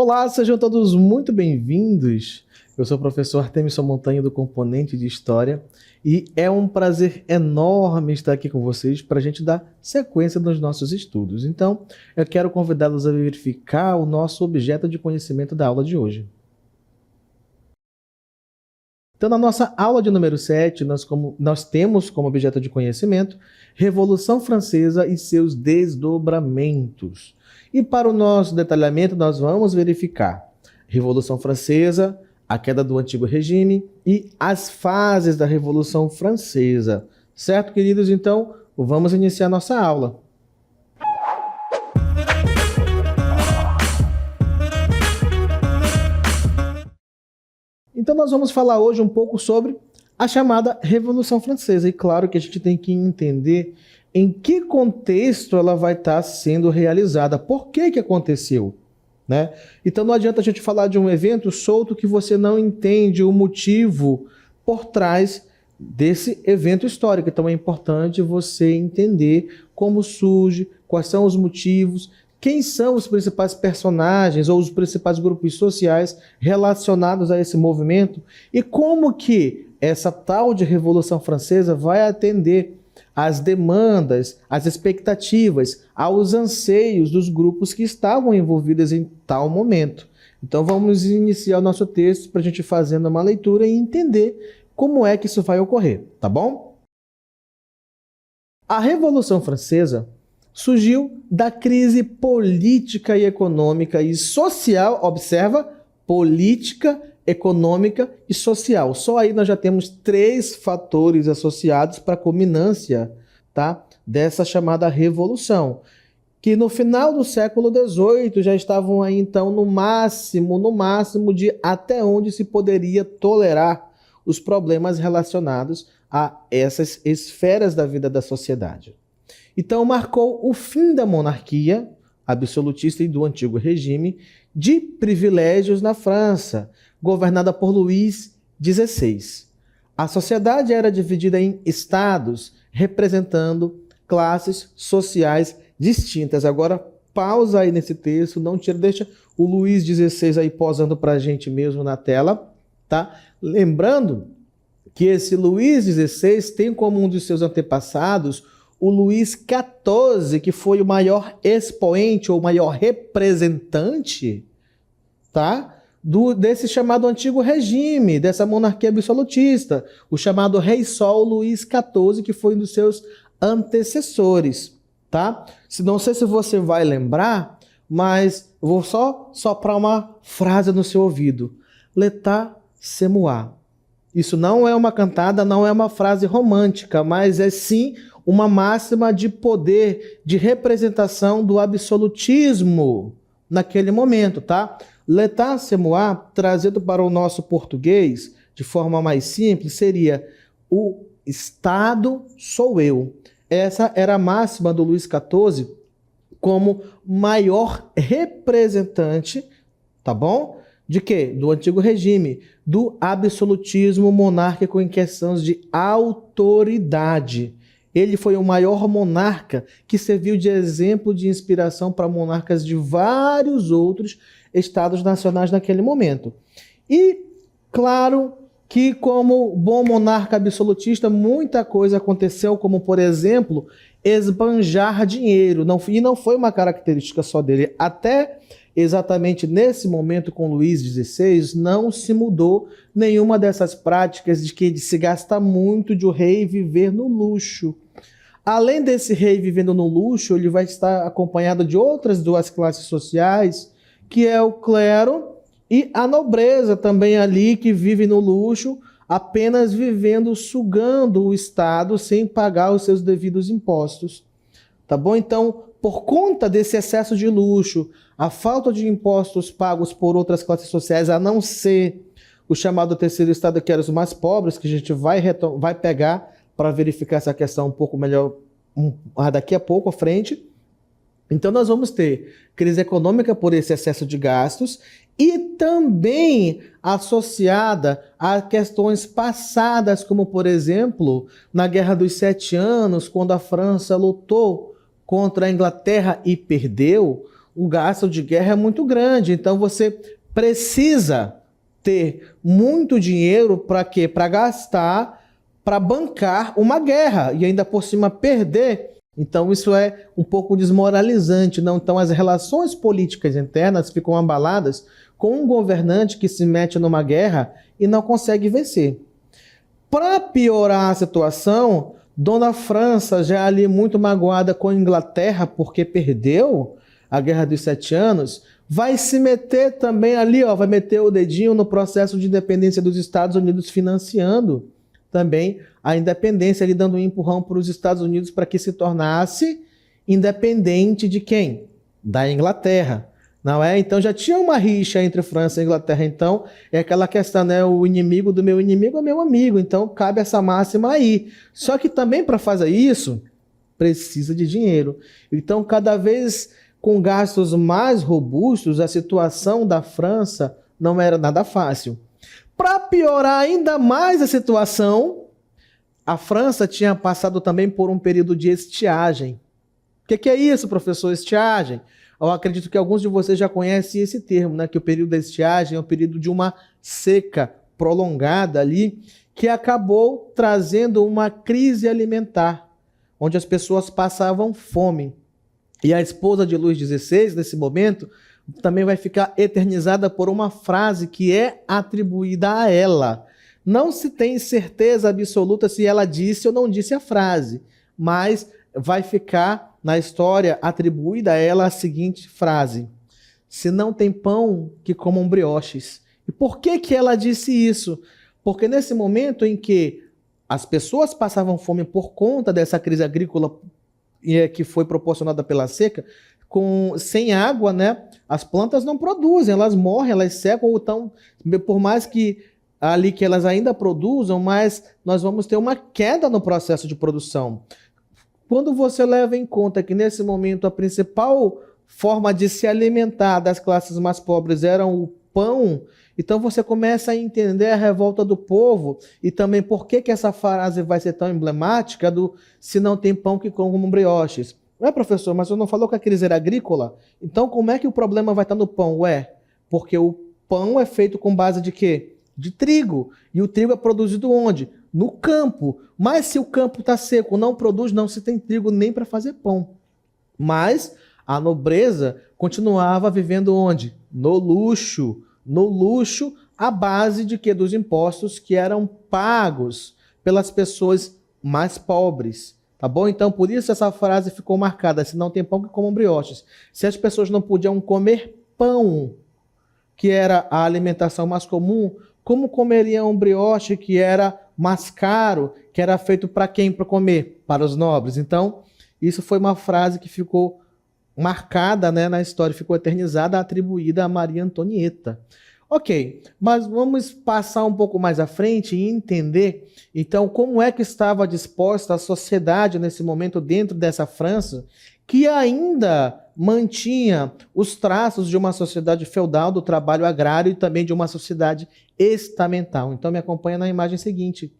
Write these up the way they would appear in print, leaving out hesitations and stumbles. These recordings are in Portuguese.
Olá, sejam todos muito bem-vindos. Eu sou o professor Artemison Montanha do Componente de História e é um prazer enorme estar aqui com vocês para a gente dar sequência nos nossos estudos. Então, eu quero convidá-los a verificar o nosso objeto de conhecimento da aula de hoje. Então, na nossa aula de número 7, nós temos como objeto de conhecimento Revolução Francesa e seus desdobramentos. E para o nosso detalhamento, nós vamos verificar Revolução Francesa, a queda do Antigo Regime e as fases da Revolução Francesa. Certo, queridos? Então, vamos iniciar nossa aula. Então, nós vamos falar hoje um pouco sobre a chamada Revolução Francesa. E claro que a gente tem que entender em que contexto ela vai estar sendo realizada, por que aconteceu, né? Então não adianta a gente falar de um evento solto que você não entende o motivo por trás desse evento histórico. Então é importante você entender como surge, quais são os motivos, quem são os principais personagens ou os principais grupos sociais relacionados a esse movimento e como que essa tal de Revolução Francesa vai atender às demandas, às expectativas, aos anseios dos grupos que estavam envolvidos em tal momento. Então vamos iniciar o nosso texto para a gente fazendo uma leitura e entender como é que isso vai ocorrer, tá bom? A Revolução Francesa surgiu da crise política e econômica e social, observa, política, econômica e social. Só aí nós já temos 3 fatores associados para a culminância, tá, dessa chamada revolução, que no final do século XVIII já estavam aí então no máximo de até onde se poderia tolerar os problemas relacionados a essas esferas da vida da sociedade. Então marcou o fim da monarquia absolutista e do Antigo Regime de privilégios na França, governada por Luís XVI. A sociedade era dividida em estados, representando classes sociais distintas. Agora, pausa aí nesse texto, não tira, deixa o Luís XVI aí posando para a gente mesmo na tela, tá? Lembrando que esse Luís XVI tem como um dos seus antepassados o Luís XIV, que foi o maior expoente ou maior representante, tá? Desse chamado Antigo Regime, dessa monarquia absolutista, o chamado Rei Sol Luís XIV, que foi um dos seus antecessores, tá? Não sei se você vai lembrar, mas eu vou só soprar uma frase no seu ouvido. L'état c'est moi. Isso não é uma cantada, não é uma frase romântica, mas é sim uma máxima de poder, de representação do absolutismo naquele momento, tá? L'état c'est moi, trazido para o nosso português, de forma mais simples, seria o Estado sou eu. Essa era a máxima do Luís XIV como maior representante, tá bom? De quê? Do Antigo Regime, do absolutismo monárquico em questões de autoridade. Ele foi o maior monarca que serviu de exemplo de inspiração para monarcas de vários outros estados nacionais naquele momento. E, claro, que como bom monarca absolutista, muita coisa aconteceu, como, por exemplo, esbanjar dinheiro. E não foi uma característica só dele. Até exatamente nesse momento com Luís XVI, não se mudou nenhuma dessas práticas de se gastar muito, de o rei viver no luxo. Além desse rei vivendo no luxo, ele vai estar acompanhado de outras 2 classes sociais, que é o clero e a nobreza também ali, que vive no luxo, apenas vivendo, sugando o Estado sem pagar os seus devidos impostos. Tá bom? Então, por conta desse excesso de luxo, a falta de impostos pagos por outras classes sociais, a não ser o chamado terceiro estado, que eram os mais pobres, que a gente vai pegar para verificar essa questão um pouco melhor daqui a pouco à frente. Então nós vamos ter crise econômica por esse excesso de gastos e também associada a questões passadas, como por exemplo, na Guerra dos 7 Anos, quando a França lutou contra a Inglaterra e perdeu, o gasto de guerra é muito grande. Então você precisa ter muito dinheiro para quê? Para gastar, para bancar uma guerra e ainda por cima perder. Então isso é um pouco desmoralizante, não? Então as relações políticas internas ficam abaladas com um governante que se mete numa guerra e não consegue vencer. Para piorar a situação, Dona França, já ali muito magoada com a Inglaterra porque perdeu a Guerra dos 7 Anos, vai se meter também ali, ó, vai meter o dedinho no processo de independência dos Estados Unidos, financiando também a independência, ali dando um empurrão para os Estados Unidos para que se tornasse independente de quem? Da Inglaterra. Não é? Então já tinha uma rixa entre França e Inglaterra. Então é aquela questão, né? O inimigo do meu inimigo é meu amigo. Então cabe essa máxima aí. Só que também para fazer isso precisa de dinheiro. Então cada vez com gastos mais robustos, a situação da França não era nada fácil. Para piorar ainda mais a situação, a França tinha passado também por um período de estiagem. O que é isso, professor? Estiagem? Eu acredito que alguns de vocês já conhecem esse termo, né? Que o período da estiagem é o período de uma seca prolongada ali, que acabou trazendo uma crise alimentar, onde as pessoas passavam fome. E a esposa de Luís XVI, nesse momento, também vai ficar eternizada por uma frase que é atribuída a ela. Não se tem certeza absoluta se ela disse ou não disse a frase, mas vai ficar na história atribuída a ela a seguinte frase: se não tem pão, que comam brioches. E por que ela disse isso? Porque nesse momento em que as pessoas passavam fome por conta dessa crise agrícola que foi proporcionada pela seca, sem água, né, as plantas não produzem, elas morrem, elas secam, ou então, por mais que ali que elas ainda produzam, mas nós vamos ter uma queda no processo de produção. Quando você leva em conta que nesse momento a principal forma de se alimentar das classes mais pobres era o pão, então você começa a entender a revolta do povo e também por que essa frase vai ser tão emblemática do se não tem pão que comam brioches. Ué, professor, mas você não falou que a crise era agrícola? Então como é que o problema vai estar no pão? Ué, porque o pão é feito com base de quê? De trigo. E o trigo é produzido onde? No campo. Mas se o campo está seco, não produz, não se tem trigo nem para fazer pão. Mas a nobreza continuava vivendo onde? No luxo. No luxo, à base de quê? Dos impostos que eram pagos pelas pessoas mais pobres. Tá bom? Então, por isso essa frase ficou marcada. Se não tem pão, que comam brioches. Se as pessoas não podiam comer pão, que era a alimentação mais comum, como comeriam um brioche que era mais caro, que era feito para quem para comer? Para os nobres. Então, isso foi uma frase que ficou marcada, né, na história, ficou eternizada, atribuída a Maria Antonieta. Ok, mas vamos passar um pouco mais à frente e entender, então, como é que estava disposta a sociedade nesse momento dentro dessa França, que ainda mantinha os traços de uma sociedade feudal, do trabalho agrário e também de uma sociedade estamental. Então, me acompanha na imagem seguinte.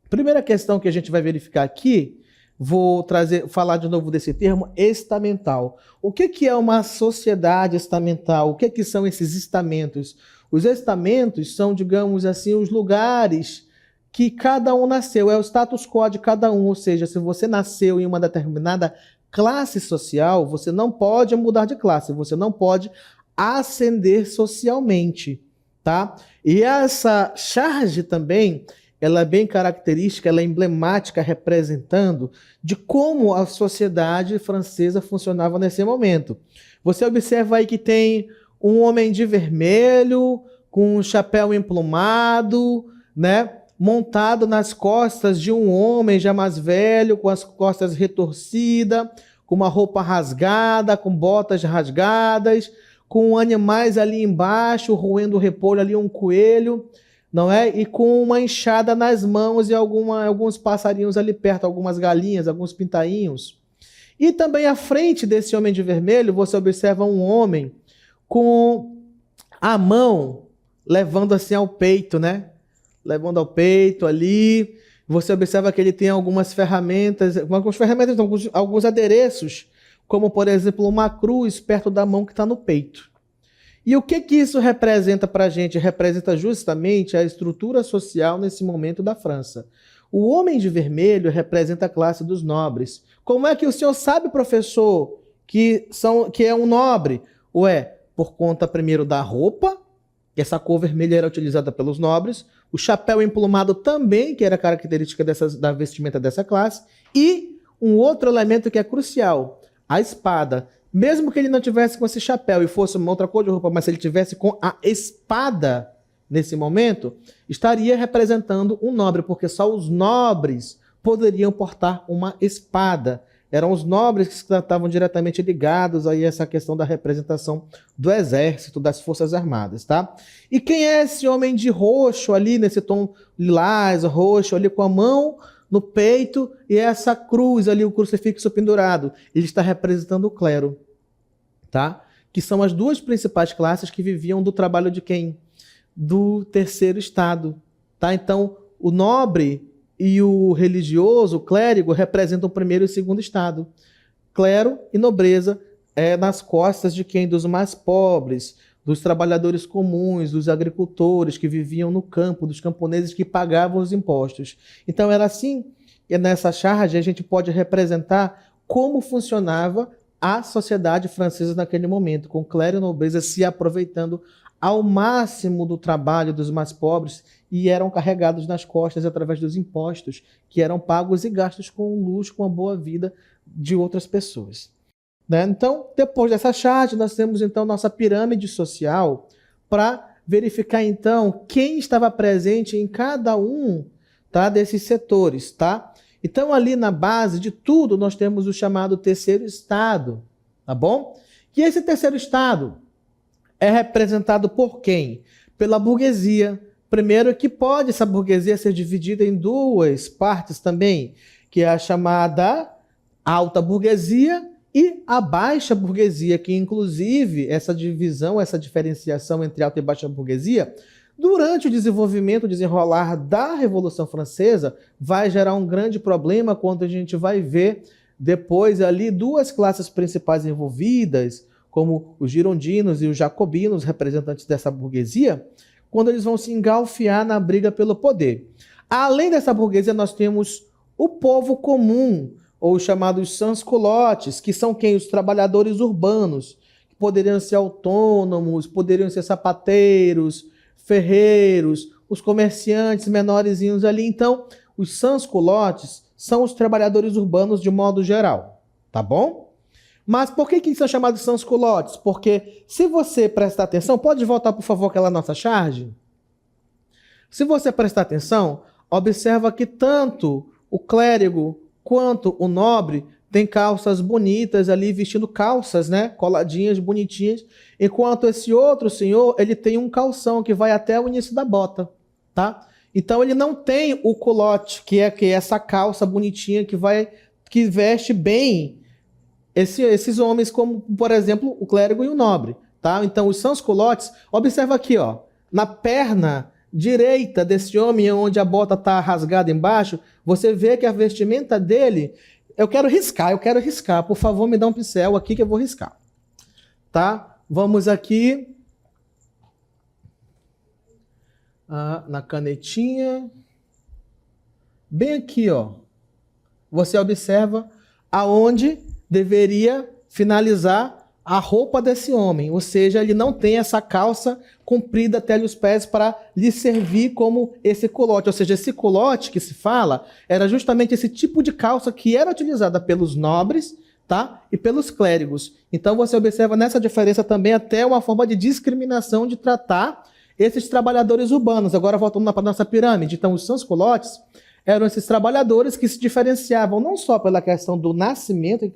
Primeira questão que a gente vai verificar aqui, vou falar de novo desse termo, estamental. O que é uma sociedade estamental? O que são esses estamentos? Os estamentos são, digamos assim, os lugares que cada um nasceu, é o status quo de cada um, ou seja, se você nasceu em uma determinada classe social, você não pode mudar de classe, você não pode ascender socialmente, tá? E essa charge também, ela é bem característica, ela é emblemática, representando de como a sociedade francesa funcionava nesse momento. Você observa aí que tem um homem de vermelho, com um chapéu emplumado, né, montado nas costas de um homem já mais velho, com as costas retorcidas, com uma roupa rasgada, com botas rasgadas, com animais ali embaixo, roendo o repolho ali, um coelho, não é? E com uma enxada nas mãos e alguns passarinhos ali perto, algumas galinhas, alguns pintainhos. E também à frente desse homem de vermelho, você observa um homem com a mão levando assim ao peito, né? Levando ao peito ali. Você observa que ele tem algumas ferramentas, alguns adereços como, por exemplo, uma cruz perto da mão que está no peito. E o que isso representa para a gente? Representa justamente a estrutura social nesse momento da França. O homem de vermelho representa a classe dos nobres. Como é que o senhor sabe, professor, que é um nobre? Ué, por conta primeiro da roupa, que essa cor vermelha era utilizada pelos nobres, o chapéu emplumado também, que era característica da vestimenta dessa classe, e um outro elemento que é crucial, a espada. Mesmo que ele não tivesse com esse chapéu e fosse uma outra cor de roupa, mas se ele tivesse com a espada nesse momento, estaria representando um nobre, porque só os nobres poderiam portar uma espada. Eram os nobres que estavam diretamente ligados aí a essa questão da representação do exército, das forças armadas, tá? E quem é esse homem de roxo ali, nesse tom lilás, roxo, ali com a mão no peito e essa cruz ali, o crucifixo pendurado? Ele está representando o clero, tá? Que são as duas principais classes que viviam do trabalho de quem? Do terceiro estado, tá? Então, o nobre e o religioso, o clérigo, representam o primeiro e o segundo estado. Clero e nobreza é nas costas de quem? Dos mais pobres, dos trabalhadores comuns, dos agricultores que viviam no campo, dos camponeses que pagavam os impostos. Então, era assim, e nessa charge a gente pode representar como funcionava a sociedade francesa naquele momento, com clero e nobreza se aproveitando ao máximo do trabalho dos mais pobres e eram carregados nas costas através dos impostos que eram pagos e gastos com o luxo, com a boa vida de outras pessoas. Né? Então, depois dessa charge, nós temos então nossa pirâmide social para verificar então quem estava presente em cada um, tá, desses setores, tá? Então, ali na base de tudo, nós temos o chamado terceiro estado, tá bom? E esse terceiro estado é representado por quem? Pela burguesia. Primeiro que pode essa burguesia ser dividida em duas partes também, que é a chamada alta burguesia e a baixa burguesia, que inclusive essa divisão, essa diferenciação entre alta e baixa burguesia, durante o desenvolvimento, o desenrolar da Revolução Francesa, vai gerar um grande problema quando a gente vai ver depois ali duas classes principais envolvidas, como os girondinos e os jacobinos, representantes dessa burguesia, quando eles vão se engalfiar na briga pelo poder. Além dessa burguesia, nós temos o povo comum, ou os chamados sans-culottes, que são quem? Os trabalhadores urbanos, que poderiam ser autônomos, poderiam ser sapateiros, ferreiros, os comerciantes menorzinhos ali. Então, os sans-culottes são os trabalhadores urbanos de modo geral, tá bom? Mas por que são chamados sans-culottes? Porque se você prestar atenção, pode voltar, por favor, aquela nossa charge? Se você prestar atenção, observa que tanto o clérigo quanto o nobre tem calças bonitas ali, vestindo calças, né, coladinhas, bonitinhas, enquanto esse outro senhor, ele tem um calção que vai até o início da bota, tá? Então ele não tem o culotte, que é essa calça bonitinha que veste bem esses homens, como, por exemplo, o clérigo e o nobre, tá? Então, os sans-culottes, observa aqui, ó, na perna direita desse homem, onde a bota está rasgada embaixo, você vê que a vestimenta dele, eu quero riscar, por favor, me dá um pincel aqui que eu vou riscar, tá? Vamos aqui, na canetinha, bem aqui, ó, você observa aonde deveria finalizar a roupa desse homem, ou seja, ele não tem essa calça comprida até os pés para lhe servir como esse culote, ou seja, esse culote que se fala era justamente esse tipo de calça que era utilizada pelos nobres, tá? E pelos clérigos. Então você observa nessa diferença também até uma forma de discriminação de tratar esses trabalhadores urbanos. Agora voltando para a nossa pirâmide, então os sans-culottes eram esses trabalhadores que se diferenciavam não só pela questão do nascimento, em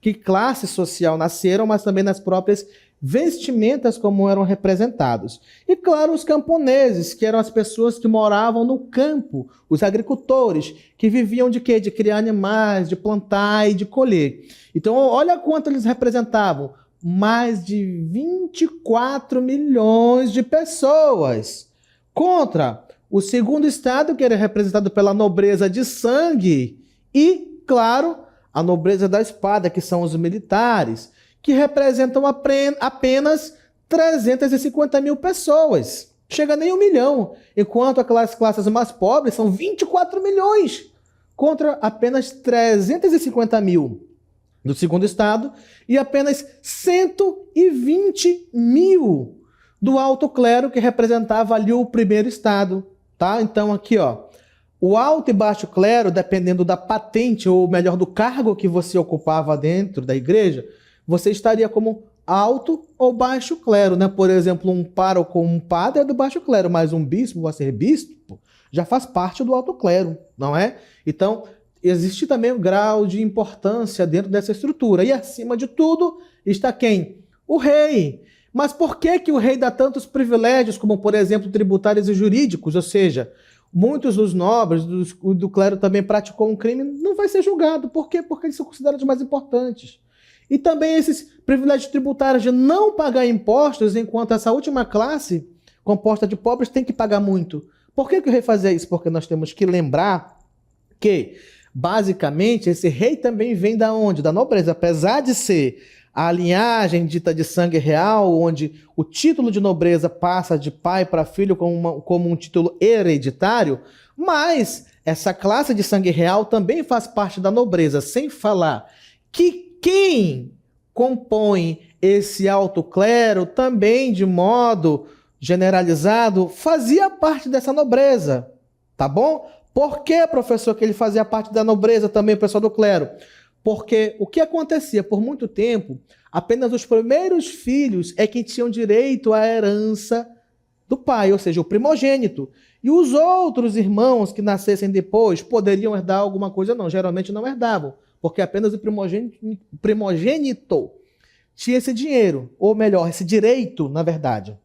que classe social nasceram, mas também nas próprias vestimentas como eram representados. E claro, os camponeses, que eram as pessoas que moravam no campo, os agricultores, que viviam de quê? De criar animais, de plantar e de colher. Então, olha quanto eles representavam. Mais de 24 milhões de pessoas. Contra o segundo estado, que era representado pela nobreza de sangue, e, claro, a nobreza da espada, que são os militares, que representam apenas 350 mil pessoas. Chega nem 1 milhão, enquanto aquelas classes mais pobres são 24 milhões, contra apenas 350 mil do segundo estado e apenas 120 mil do alto clero, que representava ali o primeiro estado, tá? Então aqui, ó, o alto e baixo clero, dependendo da patente, ou melhor, do cargo que você ocupava dentro da igreja, você estaria como alto ou baixo clero, né? Por exemplo, um pároco, um padre é do baixo clero, mas um bispo, vai ser bispo, já faz parte do alto clero, não é? Então, existe também um grau de importância dentro dessa estrutura. E acima de tudo está quem? O rei. Mas por que que o rei dá tantos privilégios, como, por exemplo, tributários e jurídicos? Ou seja, muitos dos nobres, do clero também praticou um crime, não vai ser julgado. Por quê? Porque eles são considerados mais importantes. E também esses privilégios tributários de não pagar impostos, enquanto essa última classe, composta de pobres, tem que pagar muito. Por que que o rei fazia isso? Porque nós temos que lembrar que, basicamente, esse rei também vem da onde? Da nobreza. Apesar de ser a linhagem dita de sangue real, onde o título de nobreza passa de pai para filho como um título hereditário, mas essa classe de sangue real também faz parte da nobreza, sem falar que quem compõe esse alto clero também, de modo generalizado, fazia parte dessa nobreza, tá bom? Por que, professor, que ele fazia parte da nobreza também, o pessoal do clero? Porque o que acontecia por muito tempo, apenas os primeiros filhos é que tinham direito à herança do pai, ou seja, o primogênito. E os outros irmãos que nascessem depois poderiam herdar alguma coisa? Não, geralmente não herdavam, porque apenas o primogênito tinha esse dinheiro, ou melhor, esse direito, na verdade.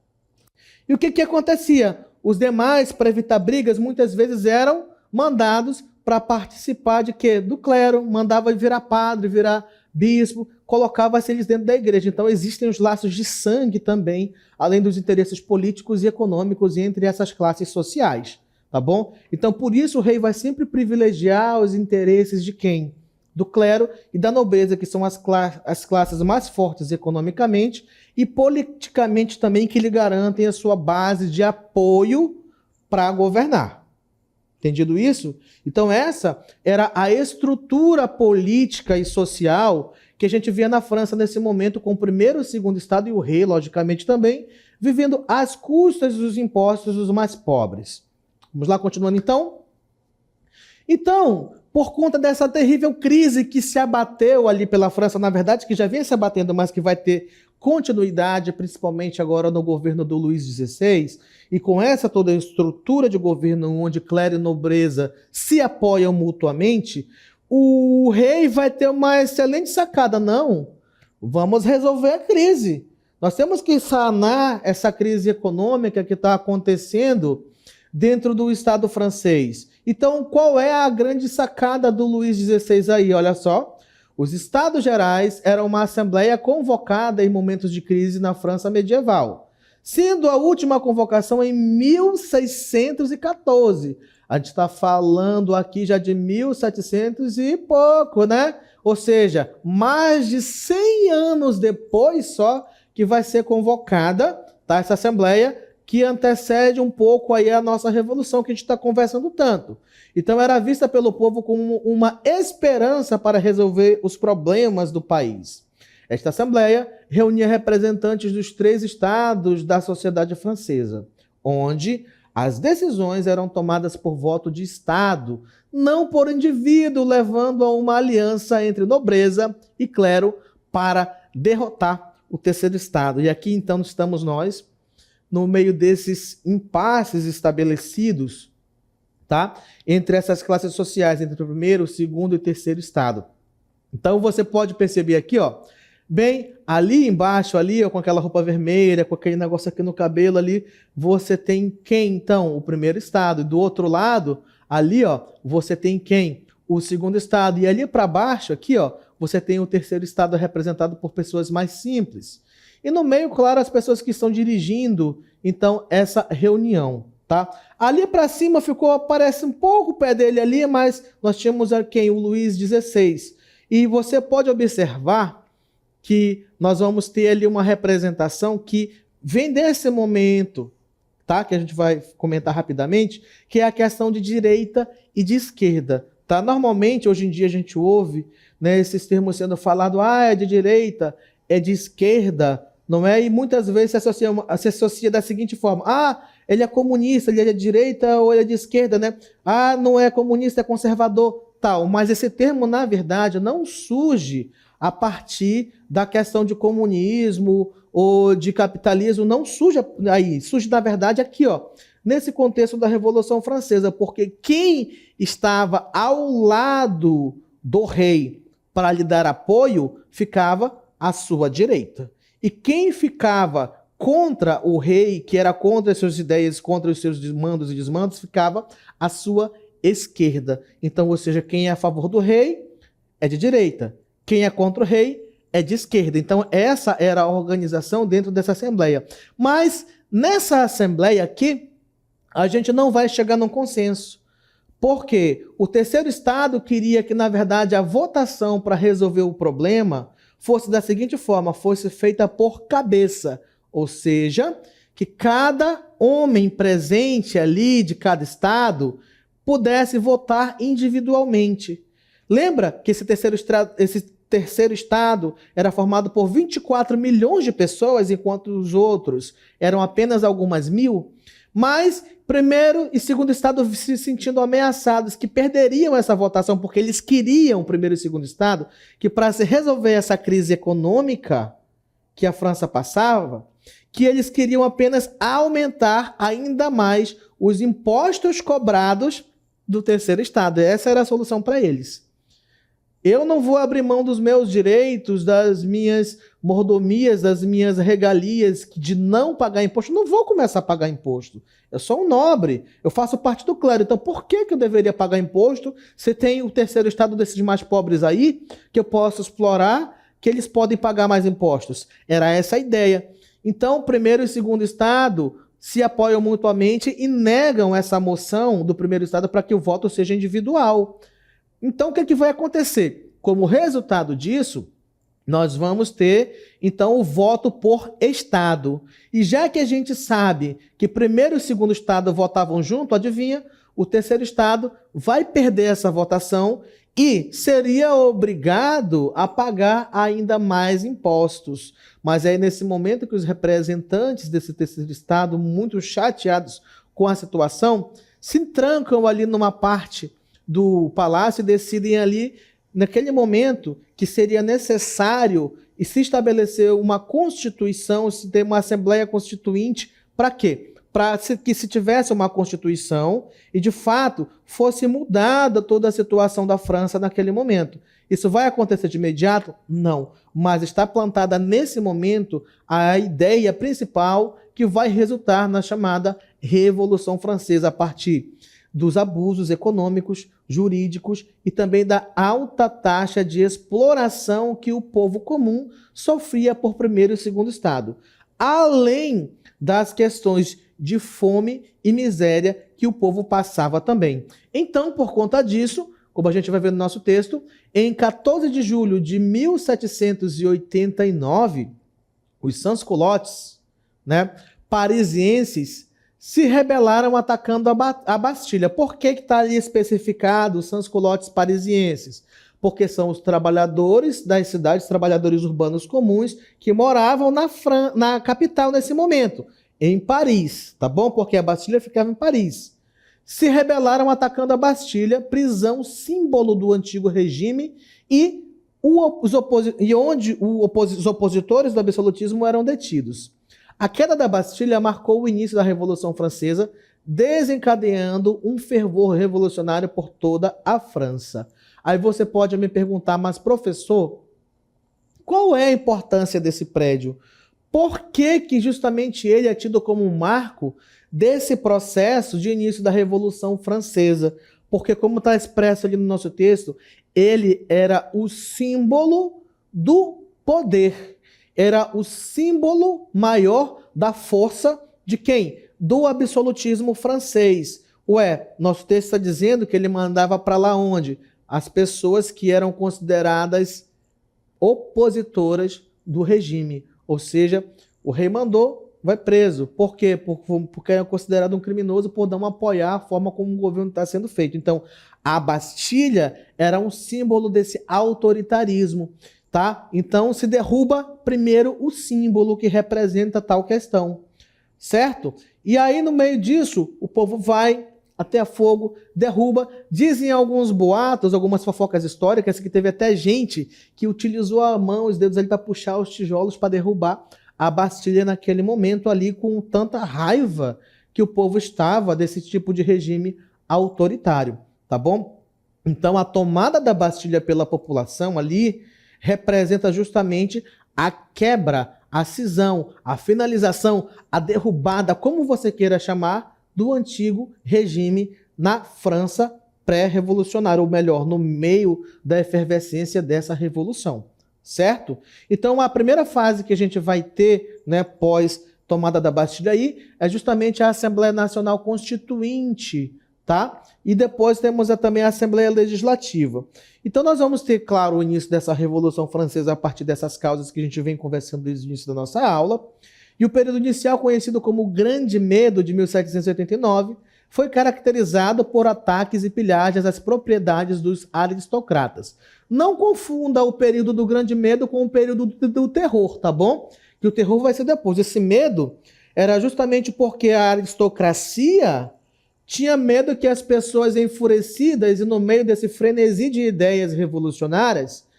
E o que acontecia? Os demais, para evitar brigas, muitas vezes eram mandados para participar de quê? Do clero, mandava virar padre, virar bispo, colocava-se eles dentro da igreja. Então existem os laços de sangue também, além dos interesses políticos e econômicos entre essas classes sociais, tá bom? Então por isso o rei vai sempre privilegiar os interesses de quem? Do clero e da nobreza, que são as classes mais fortes economicamente e politicamente também, que lhe garantem a sua base de apoio para governar. Entendido isso? Então essa era a estrutura política e social que a gente via na França nesse momento, com o primeiro e o segundo estado e o rei, logicamente também, vivendo às custas dos impostos dos mais pobres. Vamos lá, continuando então? Então, por conta dessa terrível crise que se abateu ali pela França, na verdade, que já vinha se abatendo, mas que vai ter continuidade, principalmente agora no governo do Luís XVI, e com essa toda a estrutura de governo onde clero e nobreza se apoiam mutuamente, o rei vai ter uma excelente sacada. Não, vamos resolver a crise. Nós temos que sanar essa crise econômica que está acontecendo dentro do Estado francês. Então, qual é a grande sacada do Luís XVI aí? Olha só, os Estados Gerais eram uma assembleia convocada em momentos de crise na França medieval, sendo a última convocação em 1614. A gente está falando aqui já de 1700 e pouco, né? Ou seja, mais de 100 anos depois só que vai ser convocada, tá, essa assembleia, que antecede um pouco aí a nossa revolução, que a gente está conversando tanto. Então era vista pelo povo como uma esperança para resolver os problemas do país. Esta assembleia reunia representantes dos 3 estados da sociedade francesa, onde as decisões eram tomadas por voto de estado, não por indivíduo, levando a uma aliança entre nobreza e clero para derrotar o terceiro estado. E aqui então estamos nós, no meio desses impasses estabelecidos, tá? Entre essas classes sociais, entre o primeiro, o segundo e o terceiro estado. Então você pode perceber aqui, ó, bem ali embaixo, ali, ó, com aquela roupa vermelha, com aquele negócio aqui no cabelo ali, você tem quem, então? O primeiro estado. E do outro lado, ali, ó, você tem quem? O segundo estado. E ali para baixo, aqui, ó, você tem o terceiro estado representado por pessoas mais simples. E no meio, claro, as pessoas que estão dirigindo, então, essa reunião, tá? Ali para cima ficou, parece um pouco o pé dele ali, mas nós tínhamos quem? O Luís XVI. E você pode observar que nós vamos ter ali uma representação que vem desse momento, tá? Que a gente vai comentar rapidamente, que é a questão de direita e de esquerda, tá? Normalmente, hoje em dia, a gente ouve, né, esses termos sendo falados, é de direita, é de esquerda, não é? E muitas vezes se associa da seguinte forma, ele é comunista, ele é de direita ou ele é de esquerda, né? Não é comunista, é conservador, tal. Mas esse termo, na verdade, não surge a partir da questão de comunismo ou de capitalismo, não surge aí, surge na verdade aqui, ó, nesse contexto da Revolução Francesa, porque quem estava ao lado do rei para lhe dar apoio ficava à sua direita. E quem ficava contra o rei, que era contra as suas ideias, contra os seus mandos e desmandos, ficava à sua esquerda. Então, ou seja, quem é a favor do rei é de direita. Quem é contra o rei é de esquerda. Então, essa era a organização dentro dessa Assembleia. Mas, nessa Assembleia aqui, a gente não vai chegar num consenso. Porque o terceiro estado queria que, na verdade, a votação para resolver o problema fosse da seguinte forma, fosse feita por cabeça. Ou seja, que cada homem presente ali de cada estado pudesse votar individualmente. Lembra que esse terceiro estado era formado por 24 milhões de pessoas, enquanto os outros eram apenas algumas mil? Mas primeiro e segundo estado se sentindo ameaçados, que perderiam essa votação, porque eles queriam, o primeiro e segundo estado, que para se resolver essa crise econômica que a França passava, que eles queriam apenas aumentar ainda mais os impostos cobrados do terceiro estado. Essa era a solução para eles. Eu não vou abrir mão dos meus direitos, das minhas mordomias, das minhas regalias de não pagar imposto. Eu não vou começar a pagar imposto. Eu sou um nobre, eu faço parte do clero. Então, por que eu deveria pagar imposto se tem o terceiro estado desses mais pobres aí, que eu posso explorar, que eles podem pagar mais impostos? Era essa a ideia. Então, o primeiro e segundo estado se apoiam mutuamente e negam essa moção do primeiro estado para que o voto seja individual. Então, o que vai acontecer? Como resultado disso, nós vamos ter, então, o voto por estado. E já que a gente sabe que primeiro e segundo estado votavam junto, adivinha? O terceiro estado vai perder essa votação e seria obrigado a pagar ainda mais impostos. Mas é nesse momento que os representantes desse terceiro estado, muito chateados com a situação, se trancam ali numa parte do palácio e decidem ali, naquele momento, que seria necessário e se estabelecer uma constituição, se ter uma assembleia constituinte, para quê? Para que se tivesse uma constituição e, de fato, fosse mudada toda a situação da França naquele momento. Isso vai acontecer de imediato? Não. Mas está plantada nesse momento a ideia principal que vai resultar na chamada Revolução Francesa, a partir dos abusos econômicos, jurídicos e também da alta taxa de exploração que o povo comum sofria por primeiro e segundo estado, além das questões de fome e miséria que o povo passava também. Então, por conta disso, como a gente vai ver no nosso texto, em 14 de julho de 1789, os sans-culottes, né, parisienses, se rebelaram atacando a Bastilha. Por que está ali especificado os sans-culottes parisienses? Porque são os trabalhadores das cidades, trabalhadores urbanos comuns, que moravam na capital nesse momento, em Paris, tá bom? Porque a Bastilha ficava em Paris. Se rebelaram atacando a Bastilha, prisão símbolo do antigo regime, e onde os opositores do absolutismo eram detidos. A queda da Bastilha marcou o início da Revolução Francesa, desencadeando um fervor revolucionário por toda a França. Aí você pode me perguntar, mas professor, qual é a importância desse prédio? Por que justamente ele é tido como um marco desse processo de início da Revolução Francesa? Porque, como está expresso ali no nosso texto, ele era o símbolo do poder. Era o símbolo maior da força de quem? Do absolutismo francês. Nosso texto está dizendo que ele mandava para lá onde? as pessoas que eram consideradas opositoras do regime. Ou seja, o rei mandou, vai preso. Por quê? Porque é considerado um criminoso por não apoiar a forma como o governo está sendo feito. Então, a Bastilha era um símbolo desse autoritarismo, tá? Então, se derruba primeiro o símbolo que representa tal questão, certo? E aí, no meio disso, o povo vai até fogo, derruba. Dizem alguns boatos, algumas fofocas históricas, que teve até gente que utilizou a mão, os dedos ali para puxar os tijolos para derrubar a Bastilha naquele momento ali, com tanta raiva que o povo estava desse tipo de regime autoritário, tá bom? Então a tomada da Bastilha pela população ali representa justamente a quebra, a cisão, a finalização, a derrubada, como você queira chamar, do antigo regime na França pré-revolucionária, ou melhor, no meio da efervescência dessa revolução, certo? Então a primeira fase que a gente vai ter, né, pós tomada da Bastilha aí, é justamente a Assembleia Nacional Constituinte, tá? E depois temos também a Assembleia Legislativa. Então nós vamos ter, claro, o início dessa Revolução Francesa a partir dessas causas que a gente vem conversando desde o início da nossa aula. E o período inicial, conhecido como Grande Medo de 1789, foi caracterizado por ataques e pilhagens às propriedades dos aristocratas. Não confunda o período do Grande Medo com o período do terror, tá bom? Que o terror vai ser depois. Esse medo era justamente porque a aristocracia tinha medo que as pessoas enfurecidas e no meio desse frenesi de ideias revolucionárias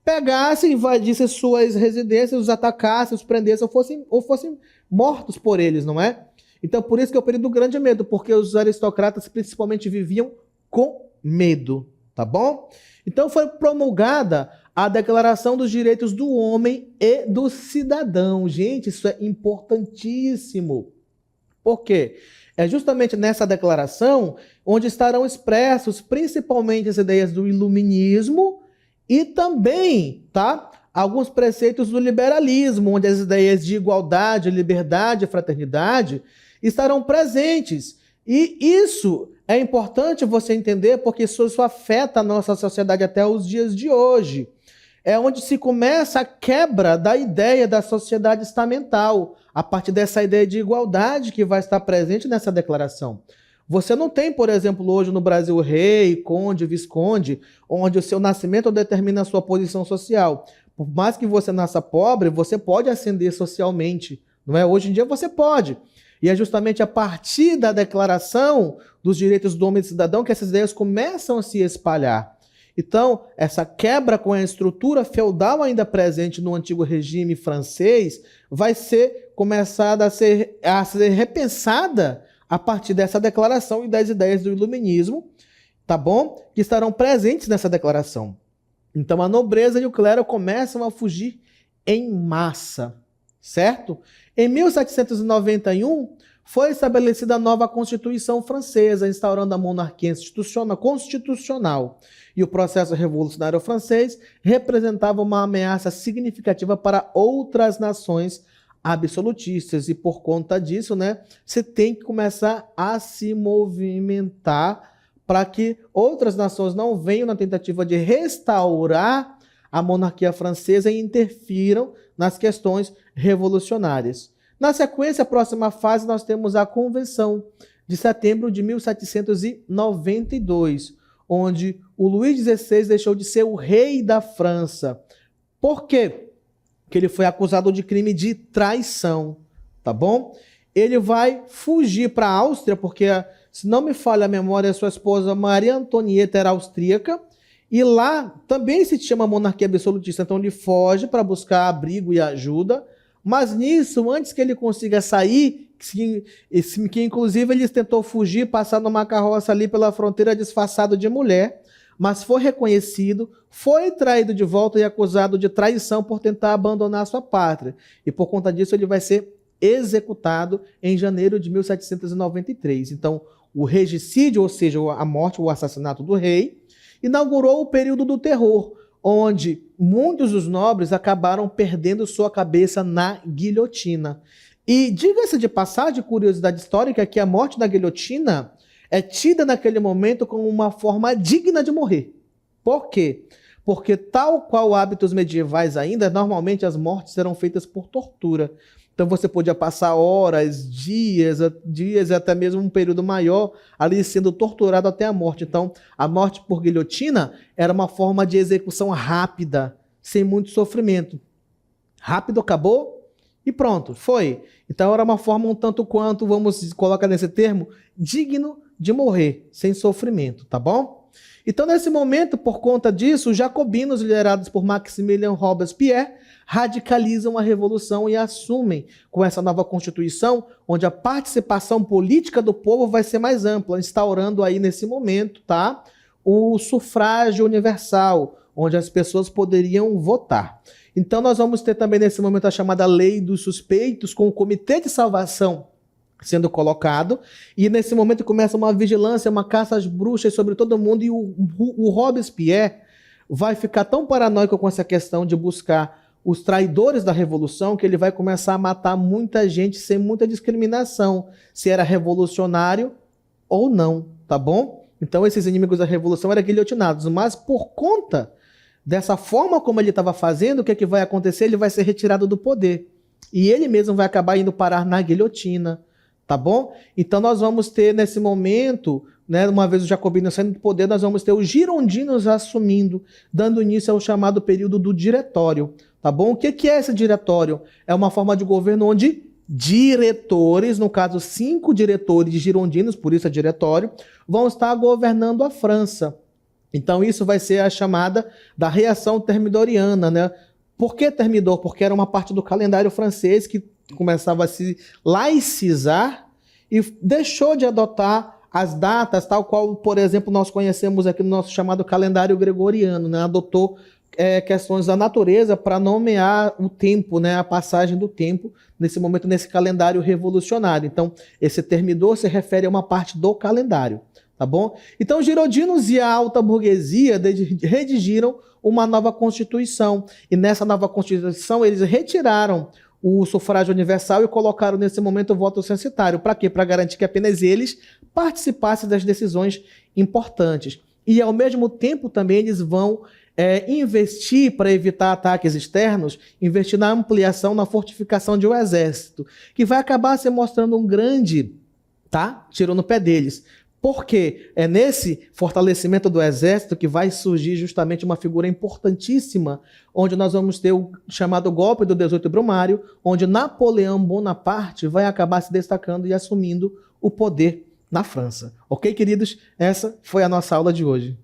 pegassem, invadissem suas residências, os atacassem, os prendessem ou fossem mortos por eles, não é? Então, por isso que é o período do Grande Medo, porque os aristocratas principalmente viviam com medo, tá bom? Então foi promulgada a Declaração dos Direitos do Homem e do Cidadão. Gente, isso é importantíssimo. Por quê? É justamente nessa declaração onde estarão expressos principalmente as ideias do iluminismo e também, tá, alguns preceitos do liberalismo, onde as ideias de igualdade, liberdade e fraternidade estarão presentes. E isso é importante você entender porque isso afeta a nossa sociedade até os dias de hoje. É onde se começa a quebra da ideia da sociedade estamental, a partir dessa ideia de igualdade que vai estar presente nessa declaração. Você não tem, por exemplo, hoje no Brasil rei, conde, visconde, onde o seu nascimento determina a sua posição social. Por mais que você nasça pobre, você pode ascender socialmente, não é? Hoje em dia você pode. E é justamente a partir da Declaração dos Direitos do Homem e do Cidadão que essas ideias começam a se espalhar. Então, essa quebra com a estrutura feudal ainda presente no antigo regime francês vai ser começada a ser repensada a partir dessa declaração e das ideias do iluminismo, tá bom? Que estarão presentes nessa declaração. Então a nobreza e o clero começam a fugir em massa, certo? Em 1791 foi estabelecida a nova Constituição Francesa, instaurando a monarquia constitucional. E o processo revolucionário francês representava uma ameaça significativa para outras nações absolutistas. E por conta disso, né, você tem que começar a se movimentar para que outras nações não venham na tentativa de restaurar a monarquia francesa e interfiram nas questões revolucionárias. Na sequência, a próxima fase, nós temos a Convenção de setembro de 1792, onde o Luís XVI deixou de ser o rei da França. Por quê? Porque ele foi acusado de crime de traição, tá bom? Ele vai fugir para a Áustria, porque, se não me falha a memória, sua esposa Maria Antonieta era austríaca, e lá também se chama monarquia absolutista, então ele foge para buscar abrigo e ajuda, mas nisso, antes que ele consiga sair, que inclusive ele tentou fugir, passar numa carroça ali pela fronteira disfarçado de mulher, mas foi reconhecido, foi traído de volta e acusado de traição por tentar abandonar sua pátria. E por conta disso ele vai ser executado em janeiro de 1793. Então, o regicídio, ou seja, a morte ou o assassinato do rei, inaugurou o período do terror, onde muitos dos nobres acabaram perdendo sua cabeça na guilhotina. E diga-se de passagem, curiosidade histórica, que a morte na guilhotina é tida naquele momento como uma forma digna de morrer. Por quê? Porque tal qual hábitos medievais ainda, normalmente as mortes eram feitas por tortura. Então você podia passar horas, dias e até mesmo um período maior ali sendo torturado até a morte. Então a morte por guilhotina era uma forma de execução rápida, sem muito sofrimento. Rápido, acabou e pronto, foi. Então era uma forma um tanto quanto, vamos colocar nesse termo, digno de morrer, sem sofrimento, tá bom? Então, nesse momento, por conta disso, os jacobinos, liderados por Maximilien Robespierre, radicalizam a revolução e assumem, com essa nova Constituição, onde a participação política do povo vai ser mais ampla, instaurando aí, nesse momento, tá, o sufrágio universal, onde as pessoas poderiam votar. Então, nós vamos ter também, nesse momento, a chamada Lei dos Suspeitos, com o Comitê de Salvação sendo colocado, e nesse momento começa uma vigilância, uma caça às bruxas sobre todo mundo, e o Robespierre vai ficar tão paranoico com essa questão de buscar os traidores da Revolução, que ele vai começar a matar muita gente sem muita discriminação, se era revolucionário ou não, tá bom? Então esses inimigos da Revolução eram guilhotinados, mas por conta dessa forma como ele estava fazendo, o que, é que vai acontecer? Ele vai ser retirado do poder, e ele mesmo vai acabar indo parar na guilhotina. Tá bom? Então nós vamos ter nesse momento, né, uma vez os jacobinos saindo do poder, nós vamos ter os girondinos assumindo, dando início ao chamado período do diretório. Tá bom? O que é esse diretório? É uma forma de governo onde diretores, no caso 5 diretores girondinos, por isso é diretório, vão estar governando a França. Então isso vai ser a chamada da reação termidoriana, né? Por que Thermidor? Porque era uma parte do calendário francês que começava a se laicizar e deixou de adotar as datas, tal qual, por exemplo, nós conhecemos aqui no nosso chamado calendário gregoriano, né? Adotou questões da natureza para nomear o tempo, né? A passagem do tempo, nesse momento, nesse calendário revolucionário. Então, esse Thermidor se refere a uma parte do calendário, tá bom? Então, os girondinos e a alta burguesia redigiram uma nova Constituição, e nessa nova Constituição eles retiraram o sufrágio universal e colocaram nesse momento o voto censitário. Para quê? Para garantir que apenas eles participassem das decisões importantes. E ao mesmo tempo também eles vão investir, para evitar ataques externos, investir na ampliação, na fortificação de um exército, que vai acabar se mostrando um grande, tá, tiro no pé deles. Porque é nesse fortalecimento do exército que vai surgir justamente uma figura importantíssima, onde nós vamos ter o chamado golpe do 18 Brumário, onde Napoleão Bonaparte vai acabar se destacando e assumindo o poder na França. Ok, queridos? Essa foi a nossa aula de hoje.